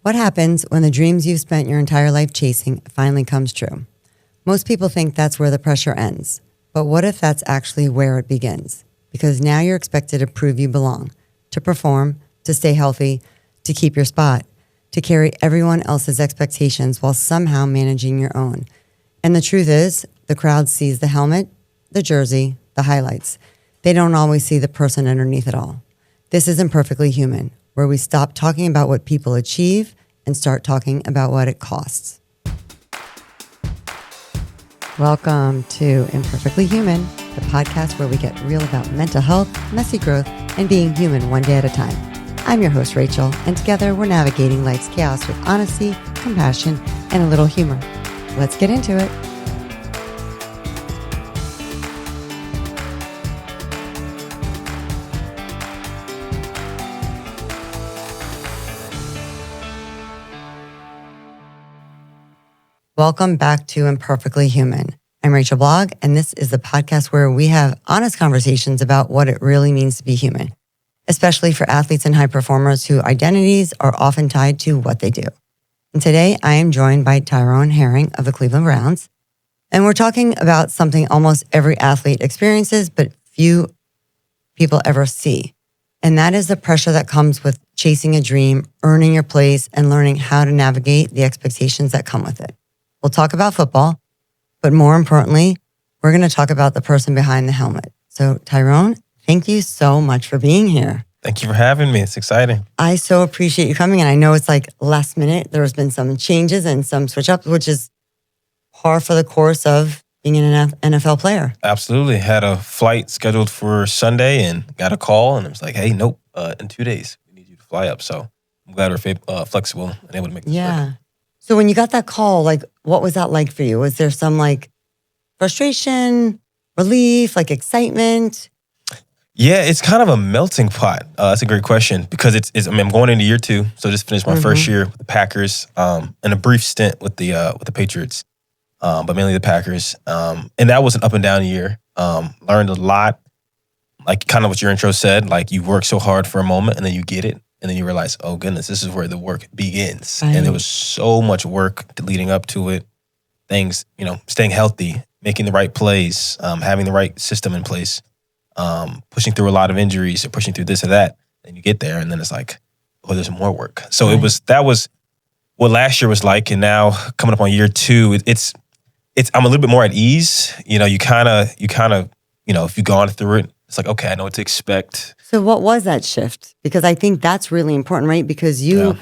What happens when the dreams you've spent your entire life chasing finally comes true? Most people think that's where the pressure ends. But what if that's actually where it begins? Because now you're expected to prove you belong, to perform, to stay healthy, to keep your spot, to carry everyone else's expectations while somehow managing your own. And the truth is, the crowd sees the helmet, the jersey, the highlights. They don't always see the person underneath it all. This is Imperfectly Human, where we stop talking about what people achieve and start talking about what it costs. Welcome to Imperfectly Human, the podcast where we get real about mental health, messy growth, and being human one day at a time. I'm your host, Rachel, and together we're navigating life's chaos with honesty, compassion, and a little humor. Let's get into it. Welcome back to Imperfectly Human. I'm Rachel Blogg, and this is the podcast where we have honest conversations about what it really means to be human, especially for athletes and high performers whose identities are often tied to what they do. And today I am joined by Tyron Herring of the Cleveland Browns, and we're talking about something almost every athlete experiences, but few people ever see. And that is the pressure that comes with chasing a dream, earning your place, and learning how to navigate the expectations that come with it. We'll talk about football, but more importantly, we're going to talk about the person behind the helmet. So Tyron, thank you so much for being here. Thank you for having me. It's exciting. I so appreciate you coming. And I know it's like last minute. There's been some changes and some switch ups, which is par for the course of being an NFL player. Absolutely. Had a flight scheduled for Sunday and got a call and it was like, hey, nope, in 2 days, we need you to fly up. So I'm glad we're flexible and able to make this work. So when you got that call, like, what was that like for you? Was there some like frustration, relief, like excitement? Yeah, it's kind of a melting pot. That's a great question because I'm going into year 2, so I just finished my first year with the Packers, and a brief stint with the Patriots, but mainly the Packers. And that was an up and down year. Learned a lot, like kind of what your intro said. Like you work so hard for a moment and then you get it. And then you realize, oh goodness, this is where the work begins. Right. And there was so much work leading up to it. Things, staying healthy, making the right plays, having the right system in place, pushing through a lot of injuries, or pushing through this or that. And you get there, and then it's like, oh, there's more work. So that was what last year was like, and now coming up on year 2, it's I'm a little bit more at ease. You kind of, if you've gone through it, it's like, okay, I know what to expect. So what was that shift? Because I think that's really important, right? Because you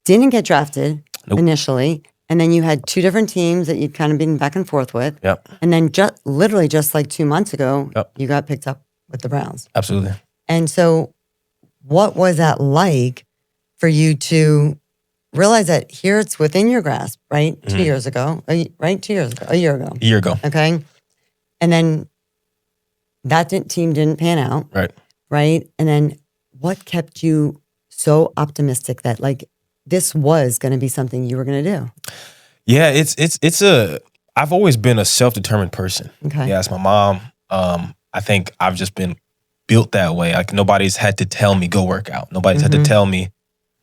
didn't get drafted initially, and then you had 2 different teams that you'd kind of been back and forth with. Yep. And then literally just like 2 months ago, you got picked up with the Browns. Absolutely. And so what was that like for you to realize that here it's within your grasp, right? Mm-hmm. 2 years ago, right? 2 years ago, a year ago. A year ago. Okay. And then that team didn't pan out. Right. And then what kept you so optimistic that like this was going to be something you were going to do? Yeah, I've always been a self-determined person. Okay. Yeah, it's my mom. I think I've just been built that way. Like nobody's had to tell me go work out. Nobody's had to tell me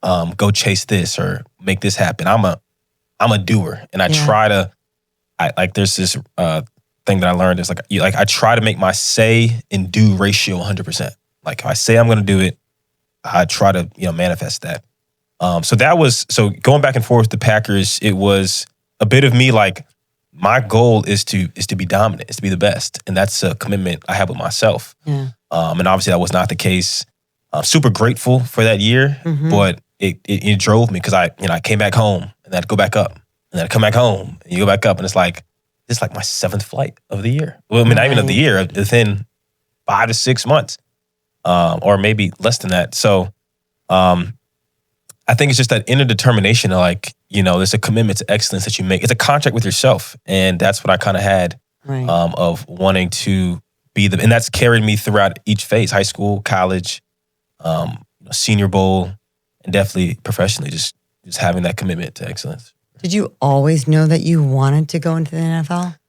go chase this or make this happen. I'm a doer, and I try to. There's this thing that I learned is like I try to make my say and do ratio 100%. Like if I say I'm going to do it, I try to manifest that. So going back and forth with the Packers, it was a bit of me like my goal is to be dominant, is to be the best, and that's a commitment I have with myself. Yeah. And obviously that was not the case. I'm super grateful for that year, but it drove me because I came back home and then I'd go back up and then I'd come back home and you go back up and it's like my 7th flight of the year. Well, I mean, not even of the year, within 5 to 6 months. Or maybe less than that. So I think it's just that inner determination of there's a commitment to excellence that you make. It's a contract with yourself. And that's what I kind of had of wanting to be and that's carried me throughout each phase, high school, college, Senior Bowl, and definitely professionally, just having that commitment to excellence. Did you always know that you wanted to go into the NFL?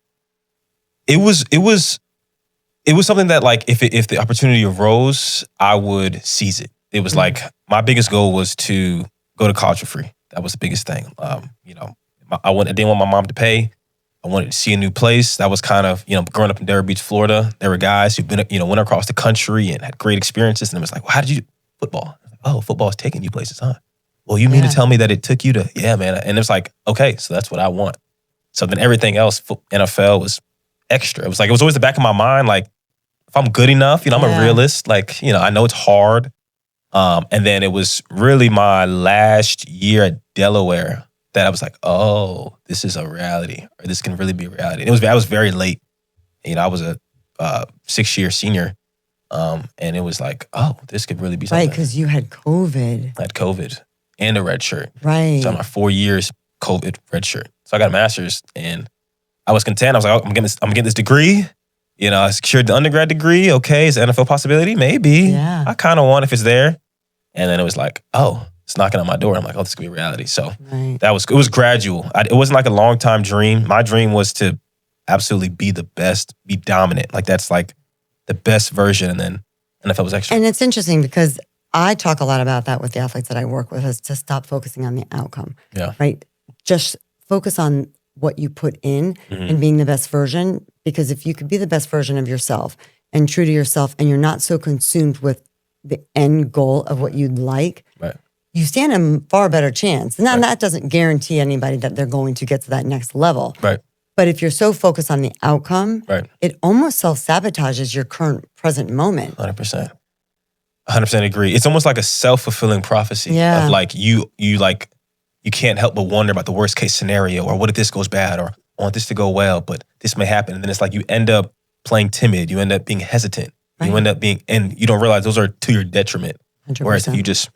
It was something that like if the opportunity arose, I would seize it. It was like my biggest goal was to go to college for free. That was the biggest thing. I didn't want my mom to pay. I wanted to see a new place. That was kind of, growing up in Delray Beach, Florida, there were guys who've been, went across the country and had great experiences. And it was like, well, how did you do football? Oh, football is taking you places, huh? Well, you mean to tell me that it took you to, yeah, man. And it's like, okay, so that's what I want. So then everything else, NFL was extra. It was always the back of my mind, like, if I'm good enough, I'm a realist. Like, I know it's hard. And then it was really my last year at Delaware that I was like, oh, this is a reality, or this can really be a reality. And I was very late. I was a 6-year senior. And it was like, oh, this could really be something. Right, because you had COVID. I had COVID and a red shirt. Right. So my 4 years, COVID, red shirt. So I got a master's and I was content. I was like, oh, I'm getting this degree. I secured the undergrad degree. Okay, is the NFL possibility? Maybe. Yeah. I kind of want if it's there. And then it was like, oh, it's knocking on my door. I'm like, oh, this could be reality. So it was gradual. It wasn't like a long time dream. My dream was to absolutely be the best, be dominant. Like that's like the best version. And then NFL was extra. And it's interesting because I talk a lot about that with the athletes that I work with, is to stop focusing on the outcome. Yeah. Right? Just focus on what you put in and being the best version. Because if you could be the best version of yourself and true to yourself, and you're not so consumed with the end goal of what you'd like, right, you stand a far better chance. Now, that doesn't guarantee anybody that they're going to get to that next level. Right. But if you're so focused on the outcome, right, it almost self-sabotages your current present moment. 100%. 100% agree. It's almost like a self-fulfilling prophecy of like you can't help but wonder about the worst case scenario, or what if this goes bad, or I want this to go well, but this may happen. And then it's like you end up playing timid. You end up being hesitant. Right. You end up and you don't realize those are to your detriment. 100%. Whereas if you just,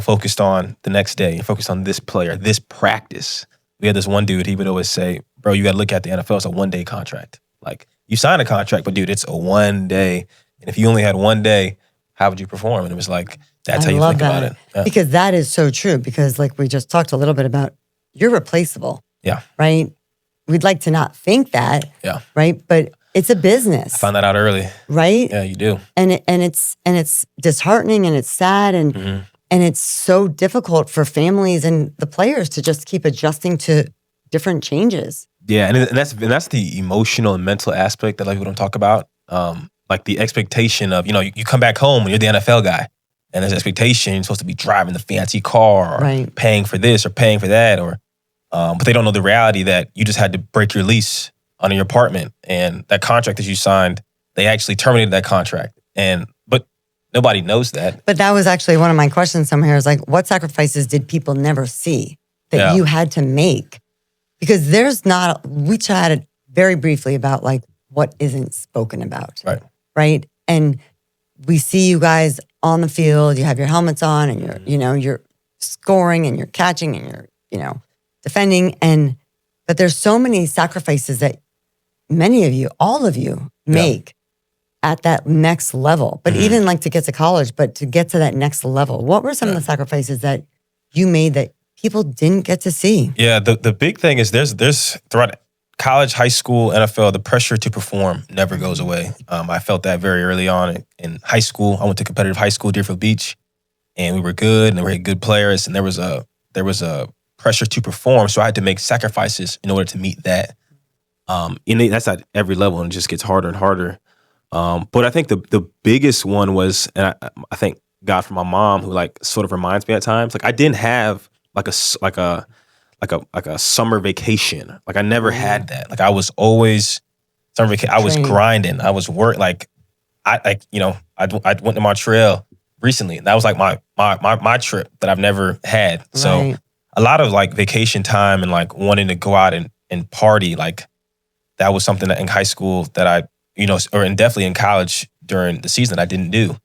focused on the next day, focused on this player, this practice. We had this one dude, he would always say, bro, you got to look at the NFL as a one-day contract. Like, you sign a contract, but dude, it's a 1 day. And if you only had 1 day, how would you perform? And it was like, that's how you think about it. Yeah. Because that is so true. Because like we just talked a little bit about, you're replaceable. Yeah. Right? We'd like to not think that. Yeah. Right? But it's a business. I found that out early. Right? Yeah, you do. And it's disheartening, and it's sad, and it's so difficult for families and the players to just keep adjusting to different changes. Yeah, and that's the emotional and mental aspect that like we don't talk about. Like the expectation of, you come back home and you're the NFL guy, and there's an expectation you're supposed to be driving the fancy car, or paying for this or paying for that, or but they don't know the reality that you just had to break your lease on your apartment, and that contract that you signed, they actually terminated that contract, but nobody knows that. But that was actually one of my questions somewhere, is like, what sacrifices did people never see that you had to make? Because we chatted very briefly about like what isn't spoken about. Right. And we see you guys on the field, you have your helmets on, and you're scoring and you're catching and you're, defending. But there's so many sacrifices that many of you, all of you make at that next level. But even like to get to college, but to get to that next level, what were some of the sacrifices that you made that people didn't get to see? Yeah, the big thing is there's throughout college, high school, NFL, the pressure to perform never goes away. I felt that very early on in high school. I went to competitive high school, Deerfield Beach, and we were good, and we had good players, and there was a pressure to perform, so I had to make sacrifices in order to meet that. And that's at every level, and it just gets harder and harder. But I think the biggest one was, and I thank God for my mom, who like sort of reminds me at times, like I didn't have like a summer vacation. Like I never had that. Like I was always summer vacation. I was grinding. I was I went to Montreal recently, and that was like my trip that I've never had. So a lot of like vacation time and like wanting to go out and party, like that was something that in high school that I, and definitely in college during the season I didn't do.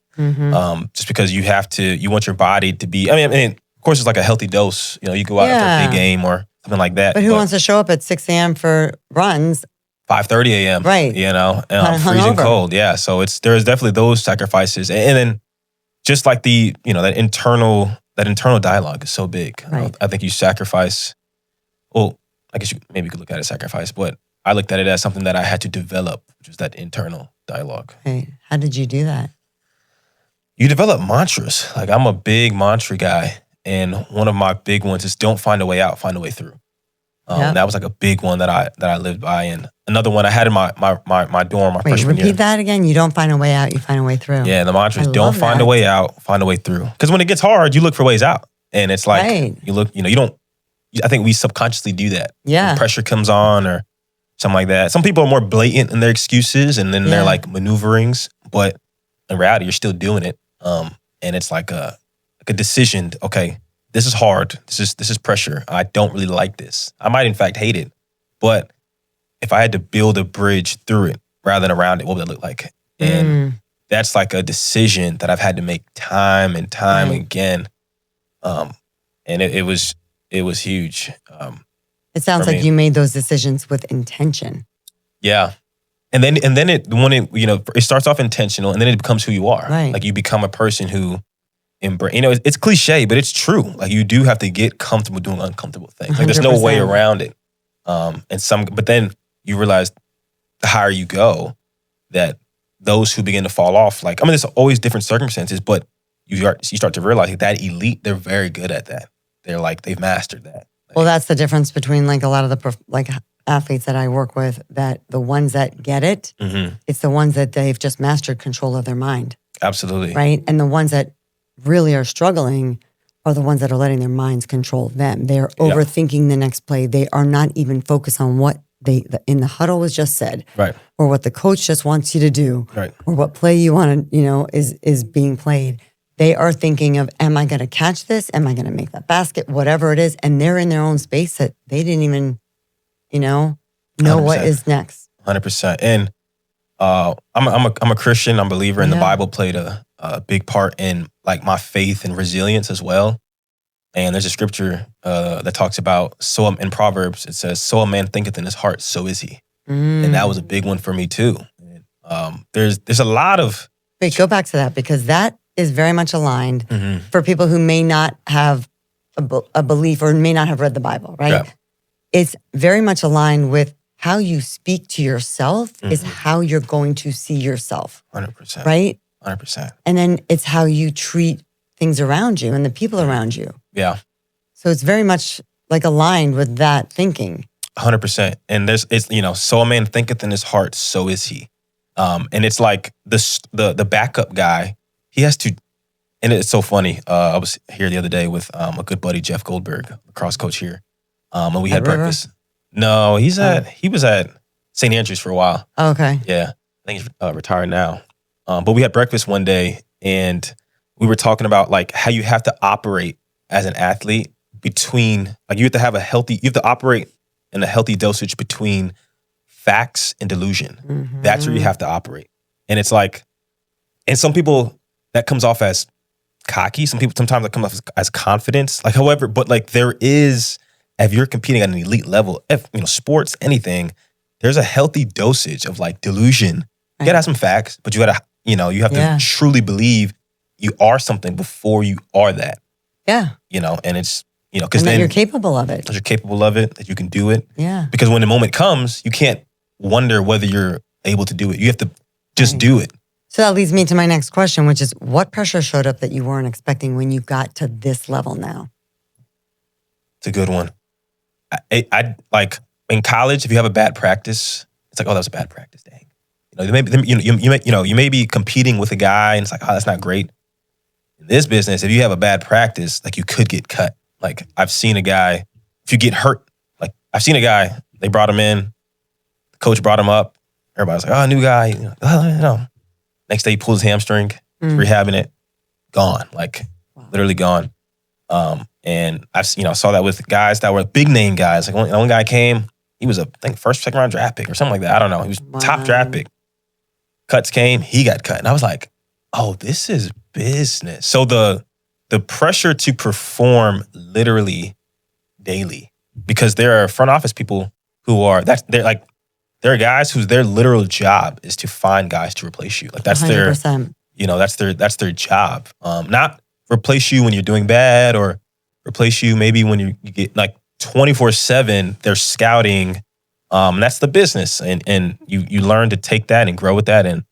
Just because you want your body to be, I mean, of course it's like a healthy dose. You go out after a big game or something like that. But who wants to show up at 6 a.m. for runs? 5:30 a.m. Right. And freezing cold. Yeah. So there's definitely those sacrifices. And then just like that internal dialogue is so big. Right. I think you sacrifice, well, I guess maybe you could look at it as sacrifice, but I looked at it as something that I had to develop, which was that internal dialogue. Right. How did you do that? You develop mantras. Like I'm a big mantra guy. And one of my big ones is don't find a way out, find a way through. That was like a big one that I lived by. And another one I had in my dorm, my freshman year. Repeat that again. You don't find a way out, you find a way through. Yeah, the mantra is don't find a way out, find a way through. Because when it gets hard, you look for ways out. And it's like, you look, you don't, I think we subconsciously do that. Yeah. When pressure comes on or something like that. Some people are more blatant in their excuses and then they're like maneuverings. But in reality, you're still doing it. And it's like a decision. Okay, this is hard. This is pressure. I don't really like this. I might in fact hate it. But if I had to build a bridge through it rather than around it, what would that look like? And that's like a decision that I've had to make time and time again. And it was huge. It sounds like you made those decisions with intention. Yeah. And then it starts off intentional and then it becomes who you are. Right. Like you become a person who it's cliche, but it's true. Like you do have to get comfortable doing uncomfortable things. Like there's no way around it. But then you realize the higher you go, that those who begin to fall off, like, I mean, there's always different circumstances, but you start to realize that elite, they're very good at that. They're like, they've mastered that. Well, that's the difference between like a lot of the athletes that I work with, that the ones that get it, it's the ones that they've just mastered control of their mind. Absolutely. Right? And the ones that really are struggling are the ones that are letting their minds control them. They're overthinking the next play. They are not even focused on what in the huddle was just said. Right. Or what the coach just wants you to do. Right. Or what play you want to, is being played. They are thinking of, am I going to catch this? Am I going to make that basket? Whatever it is. And they're in their own space that they didn't even, know 100%. What is next. 100%. And I'm a Christian. I'm a believer, and the Bible played a big part in like my faith and resilience as well. And there's a scripture that talks about, in Proverbs, it says, so a man thinketh in his heart, so is he. And that was a big one for me too. There's a lot of... Wait, go back to that, because that is very much aligned for people who may not have a belief or may not have read the Bible, right? Yeah. It's very much aligned with how you speak to yourself is how you're going to see yourself. 100%. Right? 100%. And then it's how you treat things around you and the people around you. Yeah. So it's very much like aligned with that thinking. 100%. And so a man thinketh in his heart, so is he. And it's like the backup guy, he has to, and it's so funny. I was here the other day with a good buddy, Jeff Goldberg, lacrosse coach here. And we had breakfast. No, he was at St. Andrews for a while. Oh, okay. Yeah. I think he's retired now. But we had breakfast one day and we were talking about like how you have to operate as an athlete between, like you have to operate in a healthy dosage between facts and delusion. That's where you have to operate. And it's like, and some people that comes off as cocky. Sometimes that comes off as confidence. Like, however, but like there is, if you're competing at an elite level, sports, anything, there's a healthy dosage of like delusion. You gotta have some facts, but you gotta, you have to truly believe you are something before you are that. Yeah. And it's, because then you're capable of it. That you're capable of it, that you can do it. Yeah. Because when the moment comes, you can't wonder whether you're able to do it. You have to just do it. So that leads me to my next question, which is what pressure showed up that you weren't expecting when you got to this level now? It's a good one. I like in college, if you have a bad practice, it's like, oh, that was a bad practice. Dang. You may be competing with a guy and it's like, oh, that's not great. In this business, if you have a bad practice, like you could get cut. Like I've seen a guy, if you get hurt, like I've seen a guy, they brought him in, the coach brought him up. Everybody's like, oh, new guy. Next day he pulls his hamstring, rehabbing it, gone, like literally gone. And I saw that with guys that were big name guys. Like one guy came, he was first, second round draft pick or something like that. I don't know. He was top draft pick. Cuts came, he got cut. And I was like, oh, this is business. So the pressure to perform literally daily, because there are front office people who are, there are guys whose their literal job is to find guys to replace you. Like that's 100%. That's their job. Not replace you when you're doing bad or replace you maybe when you get like 24/7, they're scouting. That's the business. And you learn to take that and grow with that. And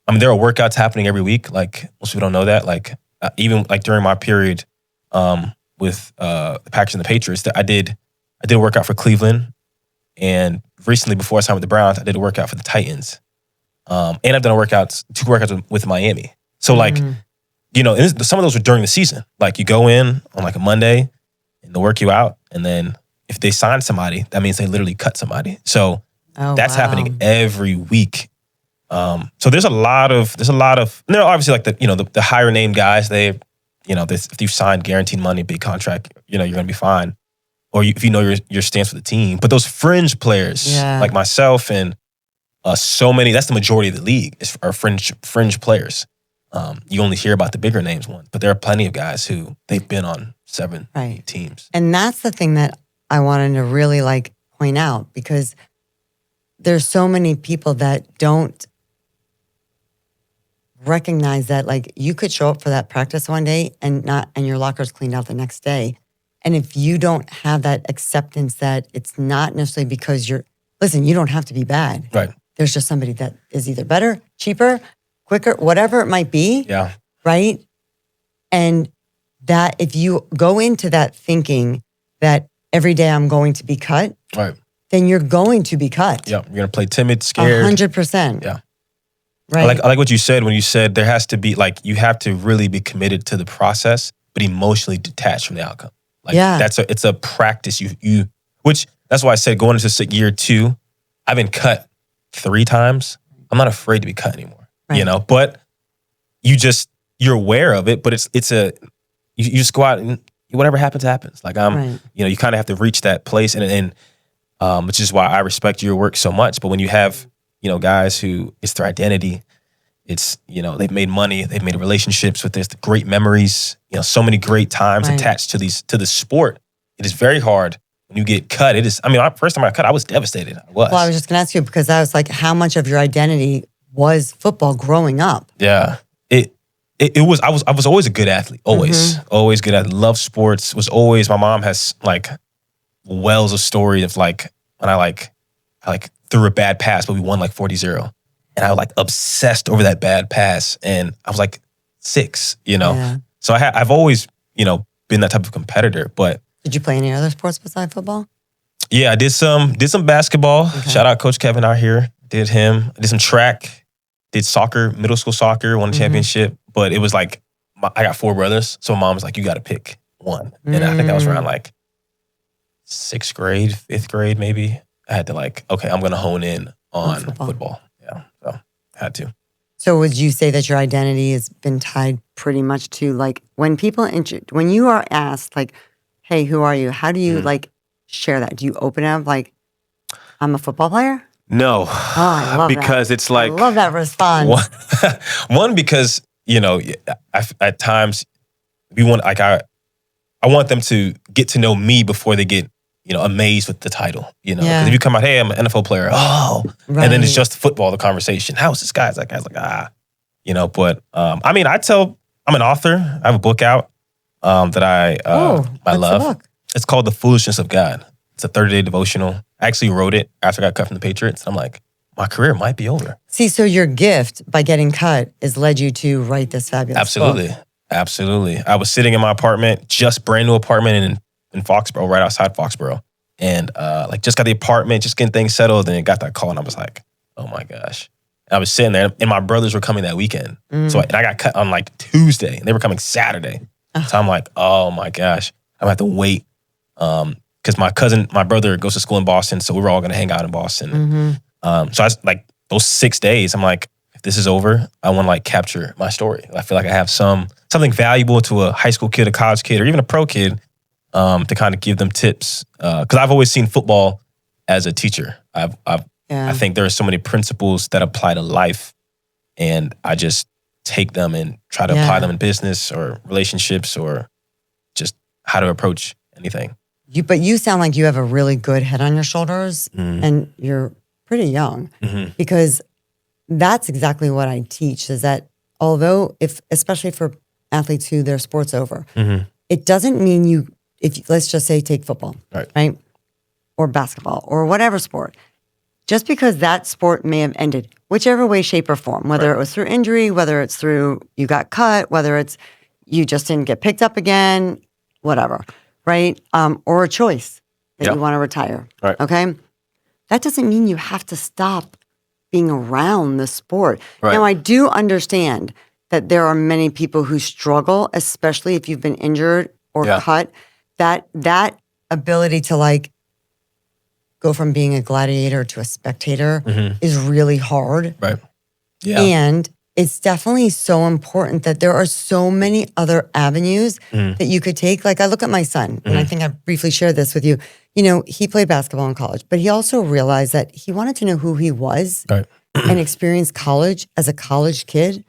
I mean, there are workouts happening every week. Like most people don't know that. Like even like during my period, with the Packers and the Patriots, that I did a workout for Cleveland, and recently before I signed with the Browns, I did a workout for the Titans, and I've done two workouts with Miami. So like, you know, and some of those were during the season. Like you go in on like a Monday, and they'll work you out, and then if they sign somebody, that means they literally cut somebody. So that's happening every week. So there's a lot of, there are obviously like the higher name guys, if you've signed guaranteed money, big contract, you know, you're going to be fine. Or if you know your stance with the team. But those fringe players, like myself and so many, that's the majority of the league, are fringe players. You only hear about the bigger names ones, but there are plenty of guys who they've been on 7 teams. And that's the thing that I wanted to really like point out, because there's so many people that don't recognize that like you could show up for that practice one day and your locker's cleaned out the next day. And if you don't have that acceptance that it's not necessarily because you don't have to be bad. Right. There's just somebody that is either better, cheaper, quicker, whatever it might be. Yeah. Right. And that if you go into that thinking that every day I'm going to be cut, right, then you're going to be cut. Yeah. You're going to play timid, scared. 100%. Yeah. Right. I like what you said when you said there has to be like, you have to really be committed to the process, but emotionally detached from the outcome. Like it's a practice which that's why I said going into year 2, I've been cut 3 times. I'm not afraid to be cut anymore, you know, but you're aware of it, but you just go out and whatever happens. Like you know, you kind of have to reach that place and which is why I respect your work so much. But when you have, you know, guys who it's their identity, it's, you know, they've made money, they've made relationships with this, great memories, you know, so many great times attached to the sport. It is very hard when you get cut. First time I got cut, I was devastated. Well, I was just going to ask you, because I was like, how much of your identity was football growing up? Yeah. I was always a good athlete. Always good athlete. Love sports. My mom has like wells of story of like when I threw a bad pass, but we won like 40-0. And I was like obsessed over that bad pass. And I was like 6, you know? Yeah. So I've always, you know, been that type of competitor, but. Did you play any other sports besides football? Yeah, I did some basketball. Okay. Shout out Coach Kevin out here. Did him. I did some track, did soccer, middle school soccer, won a championship. But it was like, I got 4 brothers. So mom was like, you got to pick one. And I think I was around like 6th grade, 5th grade, maybe. I had to like, okay, I'm going to hone in on football. Yeah, so had to. So would you say that your identity has been tied pretty much to like when you are asked like, hey, who are you? How do you like share that? Do you open up like, I'm a football player? No. Oh, I love because that. It's like. I love that response. One because, you know, at times we want, like I want them to get to know me before they get, you know, amazed with the title, you know. Because if you come out, hey, I'm an NFL player. Oh. Right. And then it's just football, the conversation. How is this guy? That guy's like, you know, but I'm an author. I have a book out that I love. The book? It's called The Foolishness of God. It's a 30-day devotional. I actually wrote it after I got cut from the Patriots. I'm like, my career might be over. See, so your gift by getting cut has led you to write this fabulous book. Absolutely. I was sitting in my apartment, just brand new apartment in Foxborough, right outside Foxborough. And just got the apartment, just getting things settled, and got that call, and I was like, oh my gosh. And I was sitting there, and my brothers were coming that weekend. So I got cut on like Tuesday, and they were coming Saturday. So I'm like, oh my gosh, I'm gonna have to wait. Because my brother goes to school in Boston, so we were all gonna hang out in Boston. So I was like, those 6 days, I'm like, if this is over, I want to like capture my story. I feel like I have something valuable to a high school kid, a college kid, or even a pro kid, to kind of give them tips. Because I've always seen football as a teacher. I think there are so many principles that apply to life, and I just take them and try to apply them in business or relationships or just how to approach anything. But you sound like you have a really good head on your shoulders, and you're pretty young, because that's exactly what I teach, is that although especially for athletes who their sport's over, it doesn't mean let's just say take football, right? Or basketball or whatever sport. Just because that sport may have ended, whichever way, shape, or form, whether it was through injury, whether it's through you got cut, whether it's you just didn't get picked up again, whatever, right? Or a choice that you want to retire. Right. Okay. That doesn't mean you have to stop being around the sport. Right. Now, I do understand that there are many people who struggle, especially if you've been injured or cut, that ability to like go from being a gladiator to a spectator is really hard. Right. Yeah. And it's definitely so important that there are so many other avenues that you could take. Like I look at my son, and I think I briefly shared this with you. You know, he played basketball in college, but he also realized that he wanted to know who he was and experience college as a college kid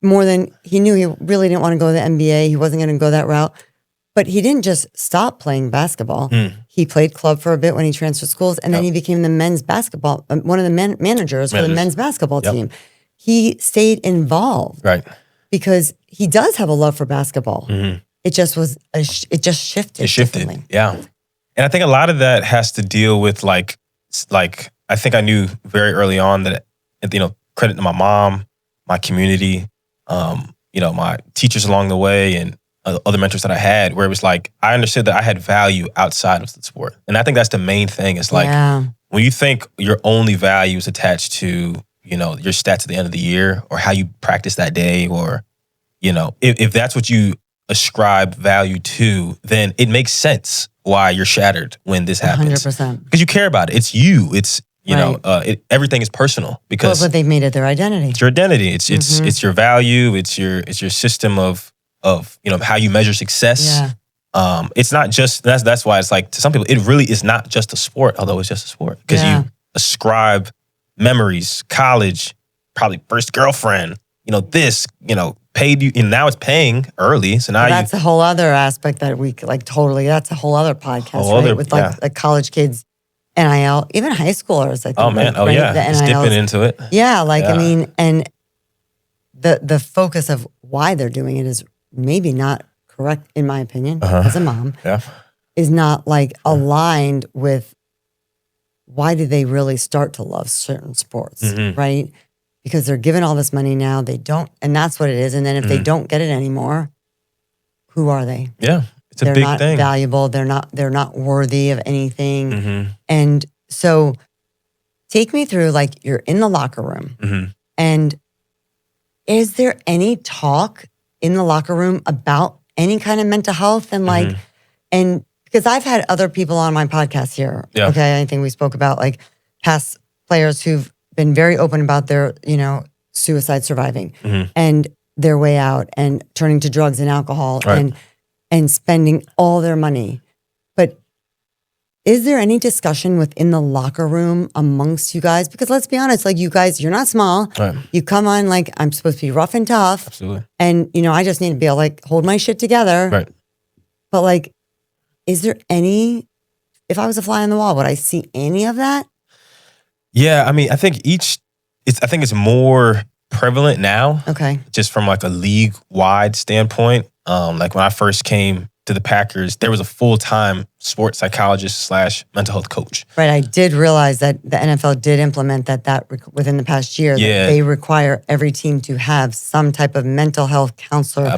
more than he knew. He really didn't want to go to the NBA. He wasn't going to go that route. But he didn't just stop playing basketball. He played club for a bit when he transferred schools, and then he became the men's basketball, one of the managers for the men's basketball team. He stayed involved, because he does have a love for basketball. It just was, it just shifted. It shifted, yeah. And I think a lot of that has to deal with like I think I knew very early on that, you know, credit to my mom, my community, you know, my teachers along the way, and other mentors that I had, where it was like, I understood that I had value outside of the sport. And I think that's the main thing. It's like, when you think your only value is attached to, you know, your stats at the end of the year, or how you practice that day, or, you know, if that's what you ascribe value to, then it makes sense why you're shattered when this happens. 100%. Because you care about it. It's you. It's, you know, everything is personal, because but they've made it their identity. It's your identity. It's your value. It's your system of you know, how you measure success. It's not just, that's why it's like, to some people, it really is not just a sport, although it's just a sport, because you ascribe memories, college, probably first girlfriend, you know, this, you know, paid you, and now it's paying early. So now that's a whole other aspect that we like totally, that's a whole other podcast, right? With like college kids, NIL, even high schoolers, I think. Oh man, it's dipping into it. Yeah, like, I mean, and the focus of why they're doing it is maybe not correct, in my opinion, as a mom, is not like aligned with why do they really start to love certain sports, right? Because they're given all this money now, they don't, and that's what it is. And then if they don't get it anymore, who are they? Yeah, it's a they're big not thing. Valuable. They're not worthy of anything. And so, take me through, like, you're in the locker room, and is there any talk in the locker room about any kind of mental health, and like, and because I've had other people on my podcast here. Okay, I think we spoke about like past players who've been very open about their, you know, suicide surviving and their way out, and turning to drugs and alcohol, and spending all their money. But is there any discussion within the locker room amongst you guys? Because let's be honest, like, you guys, you're not small. You come on like, I'm supposed to be rough and tough. Absolutely. And, you know, I just need to be able to like hold my shit together. But like, is there any, if I was a fly on the wall, would I see any of that? Yeah, I mean, I think it's more prevalent now. Okay. Just from like a league-wide standpoint. Like when I first came to the Packers, there was a full-time sports psychologist / mental health coach. Right. I did realize that the NFL did implement that within the past year. That they require every team to have some type of mental health counselor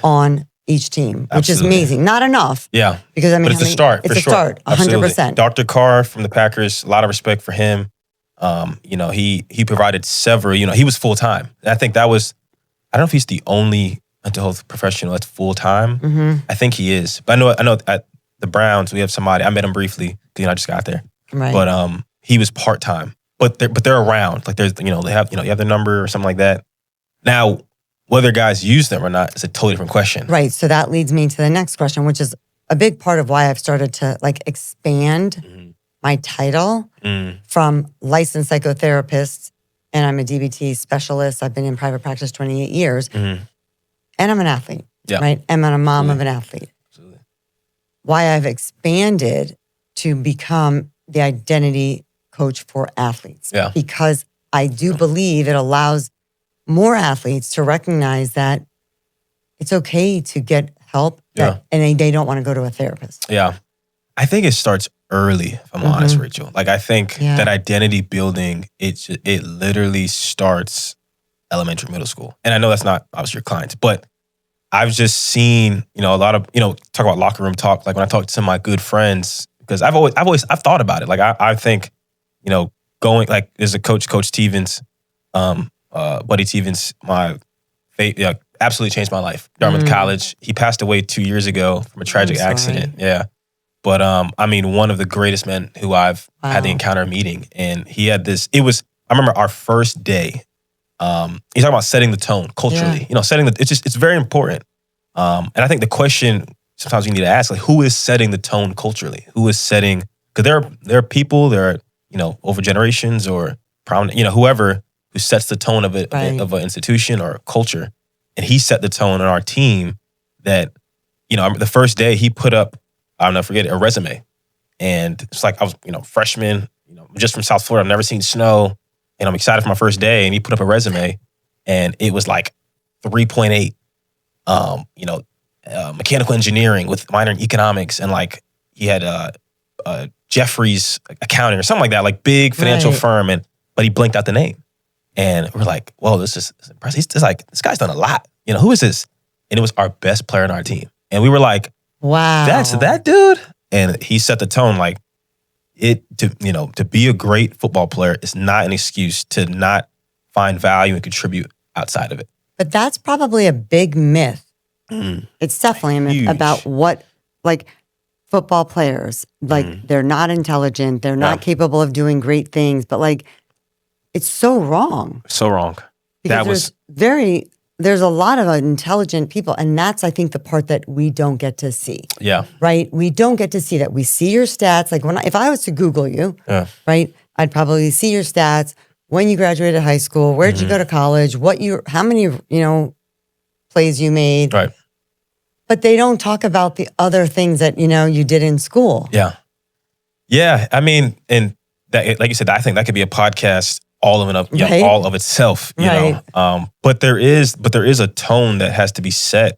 on each team, which is amazing. Not enough. Yeah. Because I mean, but it's a start. It's a start. 100%. Dr. Carr from the Packers, a lot of respect for him. You know, he provided several, you know, he was full-time. And I think that was, I don't know if he's the only mental health professional that's full-time. I think he is. But I know at the Browns, we have somebody, I met him briefly, you know, I just got there. But he was part-time. But they're around. Like, there's, you know, you have their number or something like that. Now, whether guys use them or not is a totally different question. Right. So that leads me to the next question, which is a big part of why I've started to like expand my title from licensed psychotherapist, and I'm a DBT specialist. I've been in private practice 28 years, and I'm an athlete, right? And I'm a mom of an athlete. Why I've expanded to become the identity coach for athletes, because I do believe it allows more athletes to recognize that it's okay to get help, and they don't want to go to a therapist. Yeah. I think it starts early, if I'm honest, Rachel. Like, I think that identity building, it literally starts elementary, middle school. And I know that's not obviously your clients, but I've just seen, a lot of, talk about locker room talk. Like when I talk to my good friends, because I've thought about it. Like I think, going, like there's a Coach Stevens, Buddy Stevens, absolutely changed my life. Dartmouth College. He passed away 2 years ago from a tragic accident. Yeah. But one of the greatest men who I've had the encounter meeting. And he had this, I remember our first day. He's talking about setting the tone culturally. Yeah. It's very important. And I think the question sometimes you need to ask, like, who is setting the tone culturally? Who is setting, because there are people, over generations or prominent, whoever who sets the tone of of an institution or a culture. And he set the tone on our team that, the first day he put up, I'll never forget it, a resume. And it's like I was, freshman, just from South Florida. I've never seen snow. And I'm excited for my first day. And he put up a resume and it was like 3.8, mechanical engineering with minor in economics. And like he had Jeffries accounting or something like that, like big financial firm. But he blinked out the name. And we're like, whoa, this is impressive. It's like, this guy's done a lot. Who is this? And it was our best player on our team. And we were like, wow, that's that dude. And he set the tone like, to be a great football player is not an excuse to not find value and contribute outside of it. But that's probably a big myth. It's definitely a myth about what, like, football players, like, they're not intelligent, they're not capable of doing great things, but like, it's so wrong. So wrong. Because there's a lot of intelligent people, and that's, I think, the part that we don't get to see. Yeah. Right? We don't get to see that. We see your stats. Like if I was to Google you, right, I'd probably see your stats, when you graduated high school, where'd you go to college, how many, plays you made. Right. But they don't talk about the other things that, you did in school. Yeah. Yeah. And that, like you said, I think that could be a podcast all of itself, you know. But there is a tone that has to be set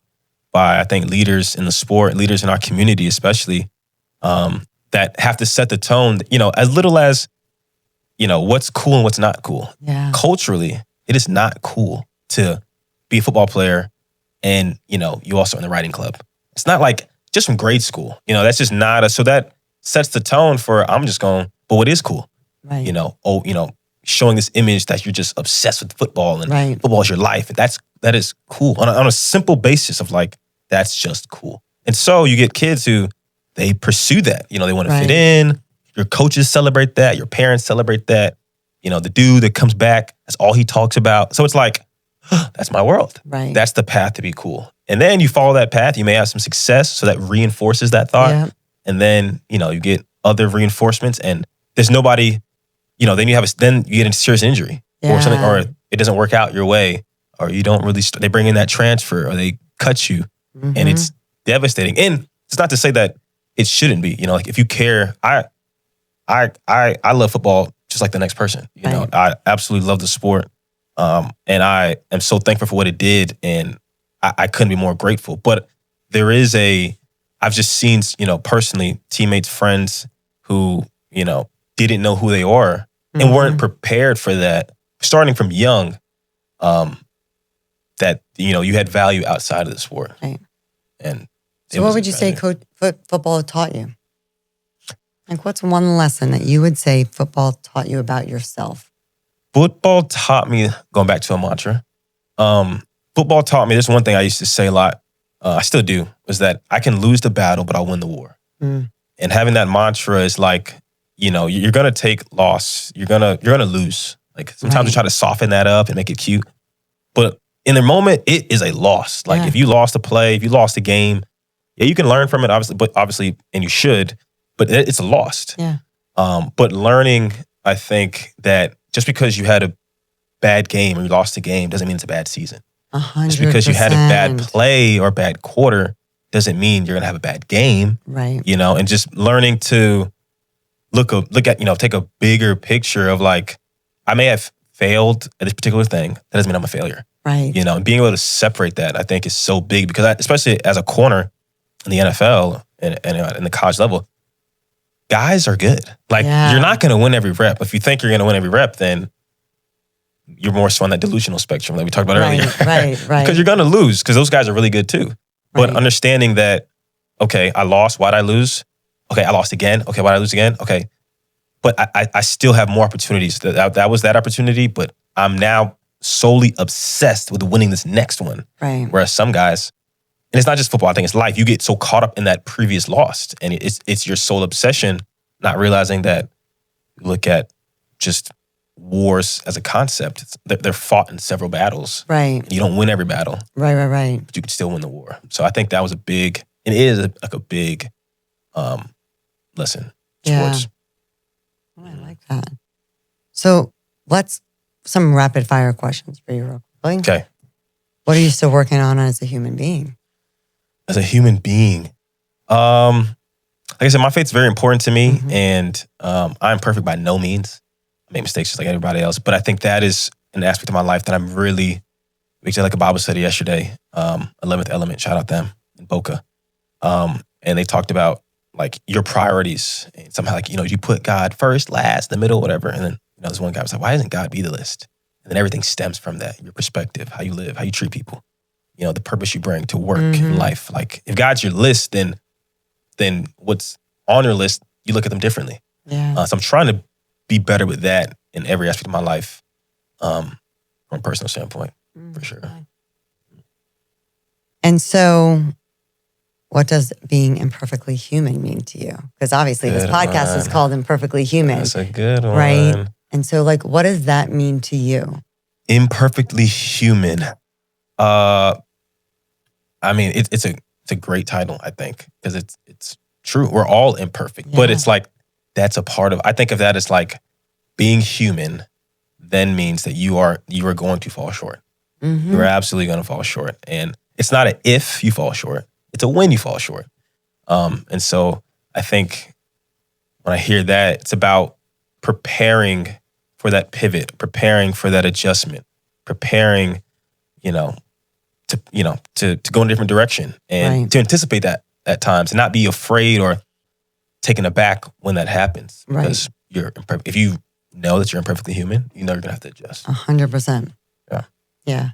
by, I think, leaders in the sport, leaders in our community, especially, that have to set the tone. As little as, what's cool and what's not cool. Yeah. Culturally, it is not cool to be a football player, and you also in the writing club. It's not like just from grade school. That's just not so that sets the tone for I'm just going. But what is cool? Right. Showing this image that you're just obsessed with football and football is your life. And that is cool on a simple basis of like, that's just cool. And so you get kids who they pursue that. They want to fit in. Your coaches celebrate that. Your parents celebrate that. The dude that comes back, that's all he talks about. So it's like, that's my world. Right. That's the path to be cool. And then you follow that path. You may have some success. So that reinforces that thought. Yeah. And then, you get other reinforcements and there's nobody, then you get into serious injury or something, or it doesn't work out your way, or you don't really, they bring in that transfer or they cut you and it's devastating. And it's not to say that it shouldn't be, like if you care, I love football just like the next person, I absolutely love the sport. And I am so thankful for what it did. And I couldn't be more grateful, but I've just seen, personally teammates, friends who, didn't know who they are and weren't prepared for that, starting from young, that, you had value outside of the sport. Right. And so what would you say football taught you? Like what's one lesson that you would say football taught you about yourself? Football taught me, going back to a mantra, football taught me, there's one thing I used to say a lot, I still do, is that I can lose the battle, but I'll win the war. And having that mantra is like, you're going to take loss. You're going to lose. Like sometimes we try to soften that up and make it cute. But in the moment, it is a loss. Like if you lost a play, if you lost a game, you can learn from it, obviously, and you should, but it's a loss. Yeah. But learning, I think that just because you had a bad game or you lost a game doesn't mean it's a bad season. 100%. Just because you had a bad play or a bad quarter doesn't mean you're going to have a bad game. Right. And just learning to look at, take a bigger picture of like, I may have failed at this particular thing. That doesn't mean I'm a failure. Right. And being able to separate that, I think is so big because especially as a corner in the NFL and in the college level, guys are good. Like you're not going to win every rep. If you think you're going to win every rep, then you're more so on that delusional spectrum like we talked about earlier. Right. Because you're going to lose because those guys are really good too. But understanding that, okay, I lost. Why'd I lose? Okay, I lost again. Okay, why'd I lose again? Okay. But I still have more opportunities. That was that opportunity, but I'm now solely obsessed with winning this next one. Right. Whereas some guys, and it's not just football, I think it's life, you get so caught up in that previous loss. And it's your sole obsession, not realizing that you look at just wars as a concept. They're fought in several battles. Right. And you don't win every battle. Right. But you can still win the war. So I think that was a big big lesson in sports. Oh, I like that. So some rapid fire questions for you real quick. Okay. What are you still working on as a human being? As a human being, like I said, my faith's very important to me, and I'm perfect by no means. I make mistakes just like everybody else, but I think that is an aspect of my life that I'm really. We did like a Bible study yesterday, 11th Element, shout out them in Boca, and they talked about like your priorities, and somehow like you put God first, last, the middle, whatever, and then this one guy was like, why doesn't God be the list? And then everything stems from that, your perspective, how you live, how you treat people, the purpose you bring to work in life. Like if God's your list, then what's on your list, you look at them differently. Yeah. So I'm trying to be better with that in every aspect of my life, from a personal standpoint, for sure. And so, what does being imperfectly human mean to you? Because obviously this podcast is called Imperfectly Human. That's a good one. Right? And so, like, what does that mean to you? Imperfectly human. I mean, it's a great title, I think, because it's true. We're all imperfect, but it's like that's a part of. I think of that as like being human. Then means that you are going to fall short. You're absolutely going to fall short, and it's not an if you fall short; it's a when you fall short. And so I think when I hear that, it's about preparing for that pivot, preparing for that adjustment, preparing, to go in a different direction and to anticipate that at times and not be afraid or taken aback when that happens. Because if you know that you're imperfectly human, you're going to have to adjust. 100%. Yeah. Yeah.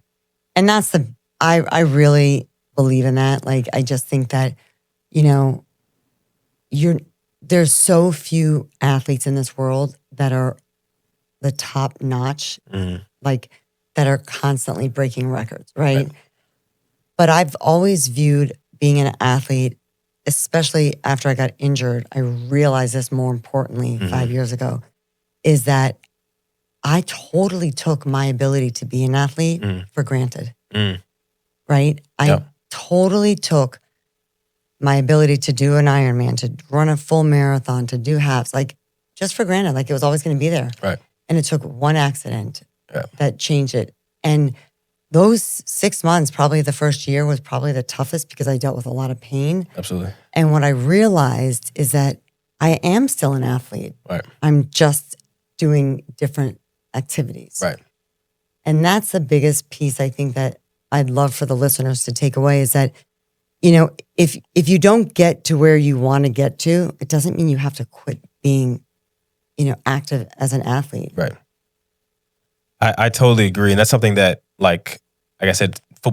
And that's I really believe in that. Like, I just think that, there's so few athletes in this world that are the top notch, like that are constantly breaking records, right? But I've always viewed being an athlete, especially after I got injured, I realized this more importantly 5 years ago, is that I totally took my ability to be an athlete for granted, right? I totally took my ability to do an Ironman, to run a full marathon, to do halves, like just for granted, like it was always going to be there. Right. And it took one accident that changed it. And those 6 months, probably the first year was probably the toughest because I dealt with a lot of pain. Absolutely. And what I realized is that I am still an athlete. Right. I'm just doing different activities. Right. And that's the biggest piece I think that I'd love for the listeners to take away is that, if you don't get to where you want to get to, it doesn't mean you have to quit being, active as an athlete. Right. I totally agree. And that's something that, like I said, I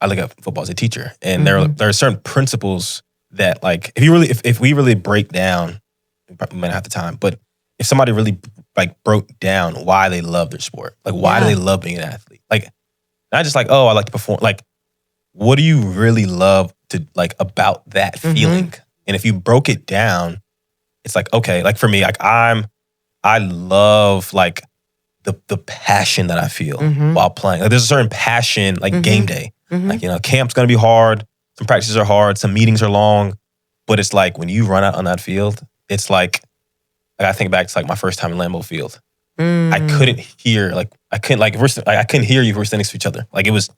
look at football as a teacher. And there are certain principles that, like, if we really break down, we might not have the time, but if somebody really like broke down why they love their sport, like why do they love being an athlete? Like, not just like, oh, I like to perform. Like, what do you really love to like about that feeling? And if you broke it down, it's like, okay, like for me, like I love like the passion that I feel while playing. Like there's a certain passion, like game day. Like, camp's gonna be hard. Some practices are hard. Some meetings are long. But it's like when you run out on that field, it's like I think back to like my first time in Lambeau Field. I couldn't hear, I couldn't hear you if we were standing next to each other. Like it was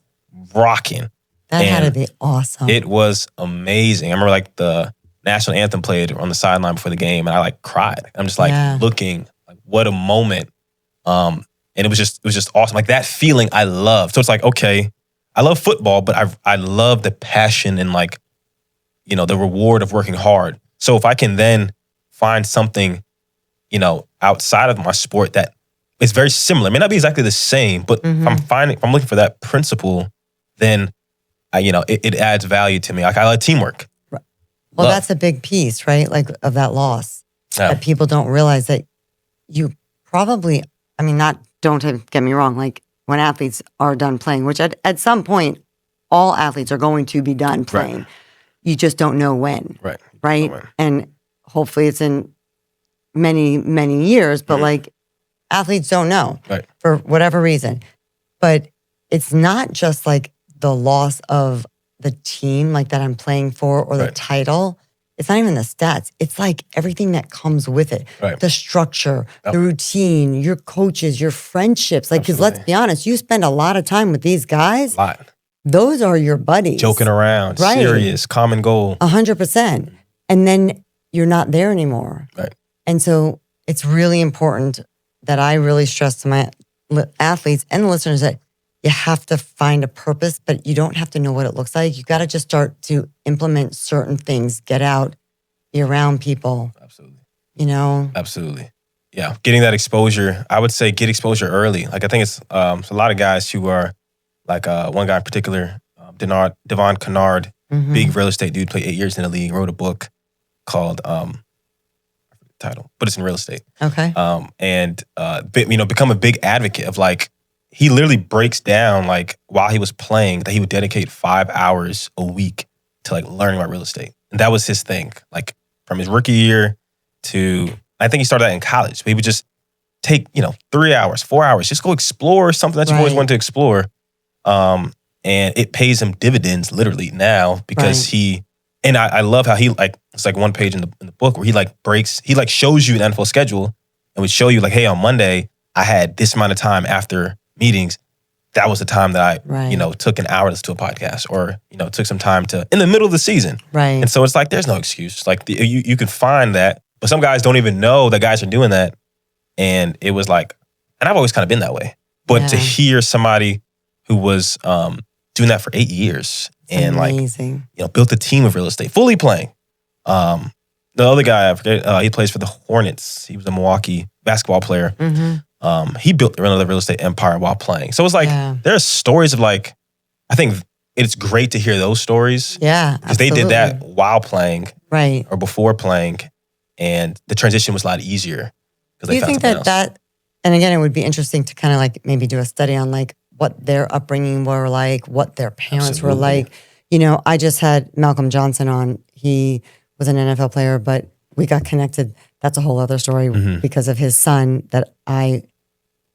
rocking. That had to be awesome. It was amazing. I remember like the national anthem played on the sideline before the game, and I like cried. I'm just like looking, like what a moment. And it was just awesome. Like that feeling I love. So it's like, okay, I love football, but I love the passion and like, the reward of working hard. So if I can then find something, outside of my sport that it's very similar. It may not be exactly the same, but if I'm looking for that principle, then it adds value to me. Like I like teamwork. Right. Well, that's a big piece, right? Like of that loss that people don't realize that you probably, don't get me wrong, like when athletes are done playing, which at some point, all athletes are going to be done playing. Right. You just don't know when. Right? And hopefully it's in many, many years, but like athletes don't know for whatever reason. But it's not just like the loss of the team like that I'm playing for or the title. It's not even the stats. It's like everything that comes with it. Right. The structure, the routine, your coaches, your friendships. Like, because let's be honest, you spend a lot of time with these guys. A lot. Those are your buddies. Joking around, serious, common goal. 100%. And then you're not there anymore. Right. And so it's really important that I really stress to my athletes and the listeners that you have to find a purpose, but you don't have to know what it looks like. You got to just start to implement certain things, get out, be around people. Absolutely. Absolutely. Yeah. Getting that exposure, I would say get exposure early. Like I think it's a lot of guys who are like one guy in particular, Devon Kennard, big real estate dude, played 8 years in the league, wrote a book called, title, but it's in real estate. Okay. And become a big advocate of like, he literally breaks down like while he was playing that he would dedicate 5 hours a week to like learning about real estate. And that was his thing. Like from his rookie year to, I think he started that in college, but he would just take, 3 hours, 4 hours, just go explore something that you've always wanted to explore. And it pays him dividends literally now because I love how he like, it's like one page in the book where he like shows you an NFL schedule and would show you like, hey, on Monday, I had this amount of time after meetings. That was the time that I, took an hour to listen to a podcast or, took some time in the middle of the season. Right. And so it's like, there's no excuse. Like you can find that, but some guys don't even know that guys are doing that. And it was like, and I've always kind of been that way, but to hear somebody who was doing that for 8 years and amazing. Built a team of real estate, fully playing. The other guy, I forget, he plays for the Hornets. He was a Milwaukee basketball player. He built another real estate empire while playing. So it's like, there's stories of like, I think it's great to hear those stories. Yeah, because they did that while playing. Right. Or before playing. And the transition was a lot easier. Do you think that, and again, it would be interesting to kind of like maybe do a study on like what their upbringing were like, what their parents were like. I just had Malcolm Johnson on. He was an NFL player, but we got connected. That's a whole other story because of his son that I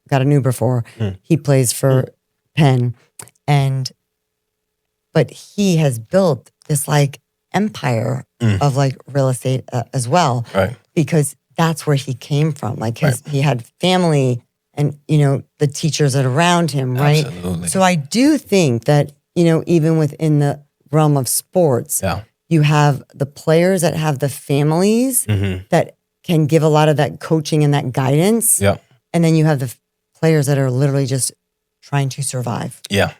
got an Uber for. He plays for Penn. But he has built this like empire of like real estate as well. Right. Because that's where he came from. Like he had family and, the teachers that are around him, right? Absolutely. So I do think that, even within the realm of sports, you have the players that have the families that can give a lot of that coaching and that guidance. Yeah. And then you have the players that are literally just trying to survive. Yeah,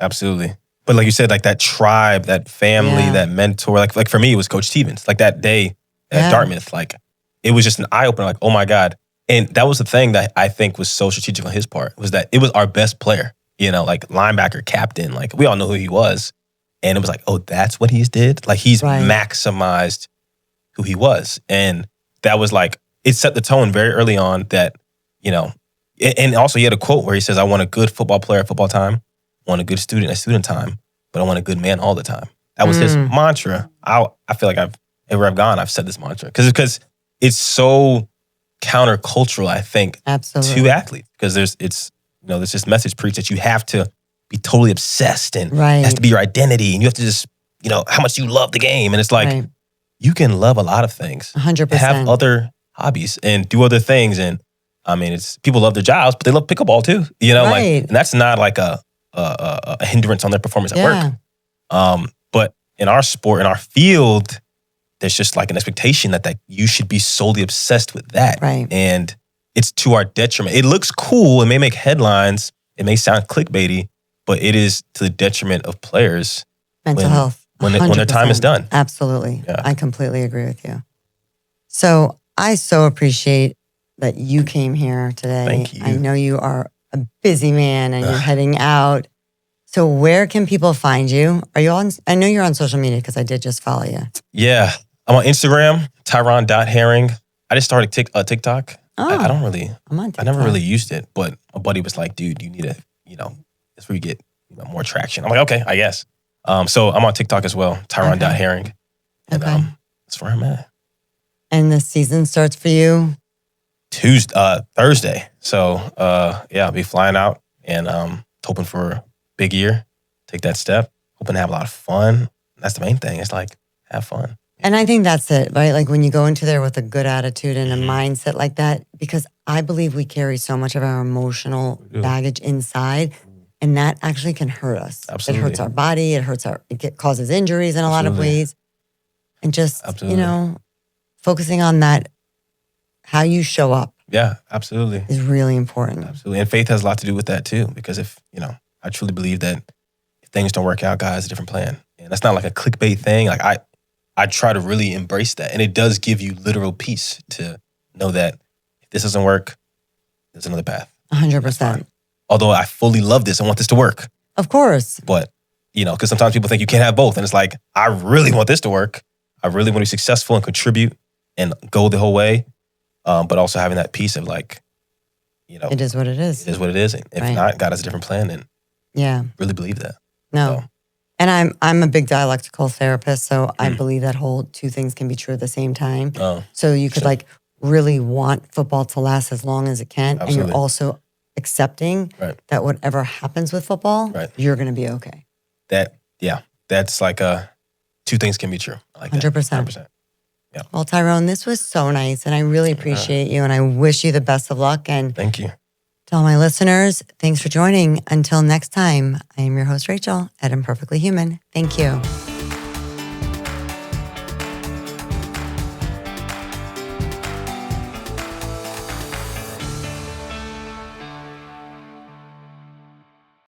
absolutely. But like you said, like that tribe, that family, that mentor, like for me, it was Coach Stevens. Like that day at Dartmouth, like it was just an eye opener, like, oh my God. And that was the thing that I think was so strategic on his part, was that it was our best player, like linebacker, captain, like we all know who he was. And it was like, oh, that's what he's did? Like he's maximized who he was. And that was like, it set the tone very early on that, and also he had a quote where he says, I want a good football player at football time, I want a good student at student time, but I want a good man all the time. That was his mantra. I feel like everywhere I've gone, I've said this mantra because it's so countercultural, I think, to athletes. Because there's this message preached that you have to be totally obsessed and it has to be your identity and you have to just, how much you love the game. And it's like, you can love a lot of things. 100%. Have other hobbies and do other things. And I mean, it's people love their jobs, but they love pickleball too. And that's not like a hindrance on their performance at work. But in our sport, in our field, there's just like an expectation that you should be solely obsessed with that. Right. And it's to our detriment. It looks cool. It may make headlines. It may sound clickbaity, but it is to the detriment of players. Mental health. When their time is done. Absolutely. Yeah. I completely agree with you. So I so appreciate that you came here today. Thank you. I know you are a busy man and you're heading out. So where can people find you? Are you on? I know you're on social media because I did just follow you. Yeah. I'm on Instagram, Tyron.Herring. I just started TikTok. Oh, I don't really, I'm on TikTok. I never really used it, but a buddy was like, dude, you need to, that's where you get more traction. I'm like, okay, I guess. So I'm on TikTok as well, Tyron.Herring. And that's where I'm at. And the season starts for you? Thursday. So I'll be flying out and hoping for a big year, take that step, hoping to have a lot of fun. That's the main thing. It's like, have fun. And I think that's it, right? Like when you go into there with a good attitude and a mindset like that, because I believe we carry so much of our emotional baggage inside, and that actually can hurt us. Absolutely. It hurts our body. It causes injuries in a lot of ways. And just, focusing on that, how you show up. Yeah, absolutely. Is really important. Absolutely. And faith has a lot to do with that too, because if, I truly believe that if things don't work out, God has a different plan. And that's not like a clickbait thing. Like I try to really embrace that. And it does give you literal peace to know that if this doesn't work, there's another path. 100%. Although I fully love this, I want this to work. Of course. But, because sometimes people think you can't have both. And it's like, I really want this to work. I really want to be successful and contribute and go the whole way. But also having that peace of like, it is what it is. It is what it is. And if not, God has a different plan. And really believe that. No. So. And I'm a big dialectical therapist, so I believe that whole two things can be true at the same time. Oh, so you could like really want football to last as long as it can. Absolutely. And you're also accepting that whatever happens with football, you're going to be okay. That's like two things can be true. I like 100%. 100%. Yeah. Well, Tyron, this was so nice, and I really appreciate you, and I wish you the best of luck. And thank you. To all my listeners, thanks for joining. Until next time, I am your host, Rachel, at Imperfectly Human. Thank you.